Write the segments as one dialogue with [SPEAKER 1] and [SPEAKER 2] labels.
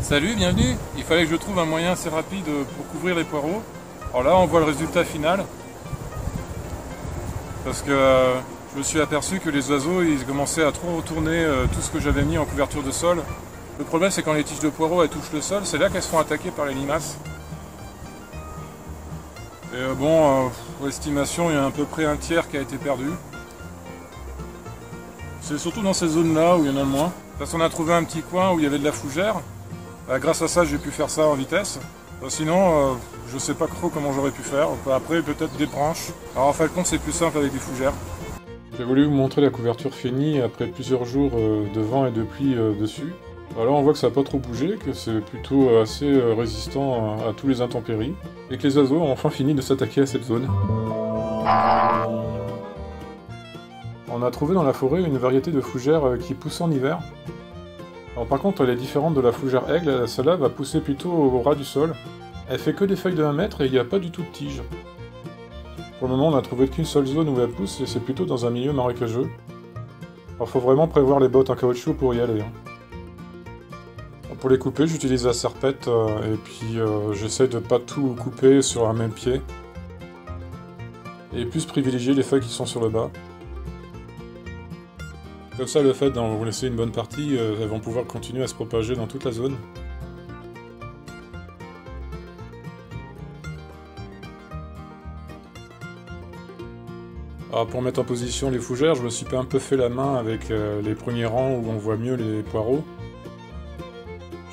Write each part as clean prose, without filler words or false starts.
[SPEAKER 1] Salut, bienvenue. Il fallait que je trouve un moyen assez rapide pour couvrir les poireaux. Alors là, on voit le résultat final. Parce que je me suis aperçu que les oiseaux, ils commençaient à trop retourner tout ce que j'avais mis en couverture de sol. Le problème, c'est quand les tiges de poireaux, elles touchent le sol, c'est là qu'elles se font attaquer par les limaces. Et pour estimation, il y a à peu près un tiers qui a été perdu. C'est surtout dans ces zones-là où il y en a le moins. Parce qu'on a trouvé un petit coin où il y avait de la fougère. Grâce à ça, j'ai pu faire ça en vitesse. Sinon, je sais pas trop comment j'aurais pu faire. Après, peut-être des branches. Alors en fin de compte, c'est plus simple avec des fougères. J'ai voulu vous montrer la couverture finie après plusieurs jours de vent et de pluie dessus. Alors on voit que ça n'a pas trop bougé, que c'est plutôt assez résistant à tous les intempéries, et que les oiseaux ont enfin fini de s'attaquer à cette zone. On a trouvé dans la forêt une variété de fougères qui pousse en hiver. Alors par contre, elle est différente de la fougère aigle, celle-là va pousser plutôt au ras du sol. Elle fait que des feuilles de 1 mètre et il n'y a pas du tout de tige. Pour le moment, on n'a trouvé qu'une seule zone où elle pousse et c'est plutôt dans un milieu marécageux. Alors faut vraiment prévoir les bottes en caoutchouc pour y aller. Pour les couper, j'utilise la serpette et puis j'essaie de pas tout couper sur un même pied. Et plus privilégier les feuilles qui sont sur le bas. Comme ça, le fait d'en laisser une bonne partie, elles vont pouvoir continuer à se propager dans toute la zone. Alors pour mettre en position les fougères, je me suis un peu fait la main avec les premiers rangs où on voit mieux les poireaux.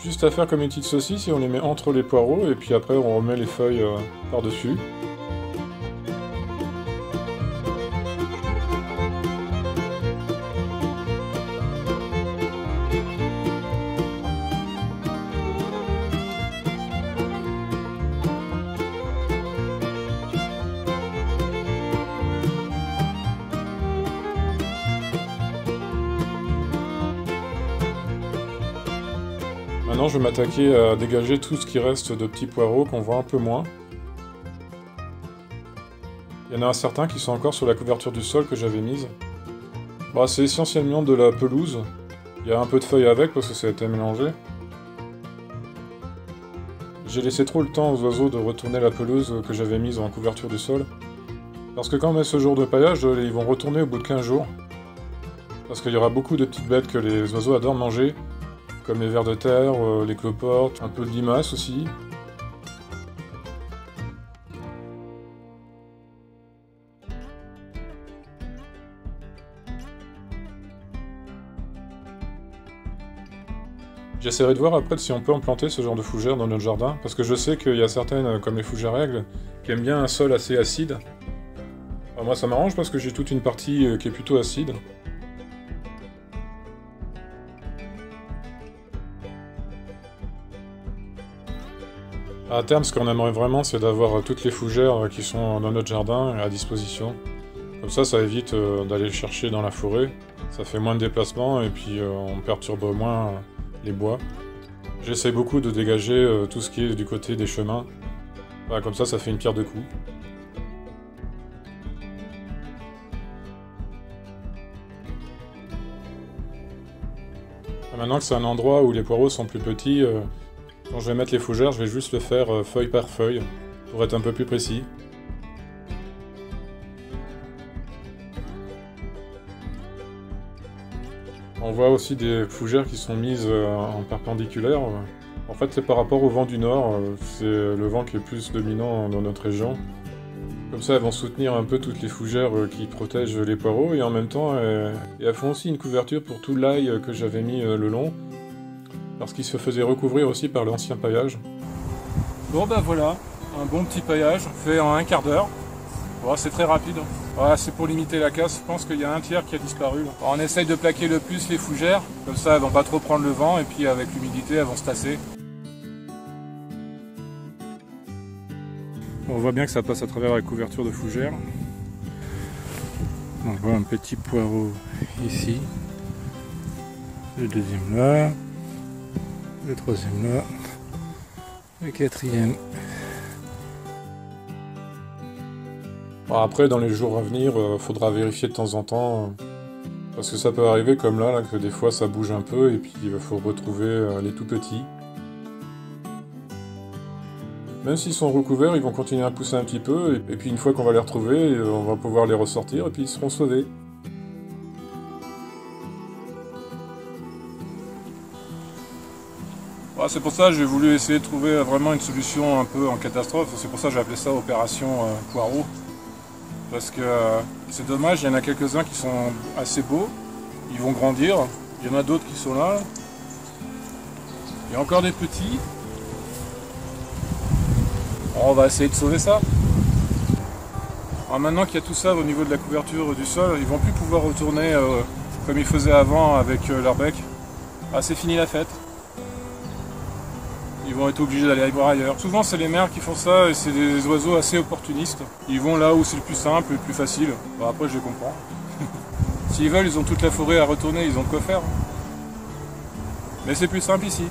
[SPEAKER 1] Juste à faire comme une petite saucisse et on les met entre les poireaux et puis après on remet les feuilles par-dessus. Maintenant, je vais m'attaquer à dégager tout ce qui reste de petits poireaux qu'on voit un peu moins. Il y en a certains qui sont encore sur la couverture du sol que j'avais mise. C'est essentiellement de la pelouse. Il y a un peu de feuilles avec parce que ça a été mélangé. J'ai laissé trop le temps aux oiseaux de retourner la pelouse que j'avais mise en couverture du sol. Parce que quand on met ce genre de paillage, ils vont retourner au bout de 15 jours. Parce qu'il y aura beaucoup de petites bêtes que les oiseaux adorent manger. Comme les vers de terre, les cloportes, un peu de limaces aussi. J'essaierai de voir après si on peut en planter ce genre de fougères dans notre jardin, parce que je sais qu'il y a certaines, comme les fougères aigles, qui aiment bien un sol assez acide. Alors moi ça m'arrange parce que j'ai toute une partie qui est plutôt acide. À terme, ce qu'on aimerait vraiment, c'est d'avoir toutes les fougères qui sont dans notre jardin à disposition. Comme ça évite d'aller chercher dans la forêt. Ça fait moins de déplacements et puis on perturbe moins les bois. J'essaie beaucoup de dégager tout ce qui est du côté des chemins. Comme ça fait une pierre deux coups. Maintenant que c'est un endroit où les poireaux sont plus petits, quand je vais mettre les fougères, je vais juste le faire feuille par feuille, pour être un peu plus précis. On voit aussi des fougères qui sont mises en perpendiculaire. En fait, c'est par rapport au vent du nord, c'est le vent qui est plus dominant dans notre région. Comme ça, elles vont soutenir un peu toutes les fougères qui protègent les poireaux, et en même temps, elles font aussi une couverture pour tout l'ail que j'avais mis le long, parce qu'il se faisait recouvrir aussi par l'ancien paillage. Bon voilà, un bon petit paillage fait en un quart d'heure. C'est très rapide. Voilà, c'est pour limiter la casse, je pense qu'il y a un tiers qui a disparu. On essaye de plaquer le plus les fougères, comme ça elles vont pas trop prendre le vent et puis avec l'humidité elles vont se tasser. On voit bien que ça passe à travers la couverture de fougères. On voit un petit poireau ici, le deuxième là, le troisième là, le quatrième. Après, dans les jours à venir, faudra vérifier de temps en temps, parce que ça peut arriver comme là, que des fois ça bouge un peu et puis il faut retrouver les tout petits. Même s'ils sont recouverts, ils vont continuer à pousser un petit peu, et puis une fois qu'on va les retrouver, on va pouvoir les ressortir, et puis ils seront sauvés. Voilà, c'est pour ça que j'ai voulu essayer de trouver vraiment une solution un peu en catastrophe, c'est pour ça que j'ai appelé ça opération Poireau. Parce que c'est dommage, il y en a quelques-uns qui sont assez beaux, ils vont grandir, il y en a d'autres qui sont là. Il y a encore des petits. On va essayer de sauver ça. Alors maintenant qu'il y a tout ça au niveau de la couverture du sol, ils vont plus pouvoir retourner comme ils faisaient avant avec leur bec. Ah, c'est fini la fête. Ils vont être obligés d'aller voir ailleurs. Souvent c'est les mères qui font ça et c'est des oiseaux assez opportunistes. Ils vont là où c'est le plus simple et le plus facile. Bon, après je les comprends. S'ils veulent, ils ont toute la forêt à retourner, ils ont de quoi faire. Mais c'est plus simple ici.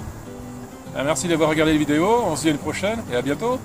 [SPEAKER 1] Merci d'avoir regardé la vidéo, on se dit à une prochaine et à bientôt.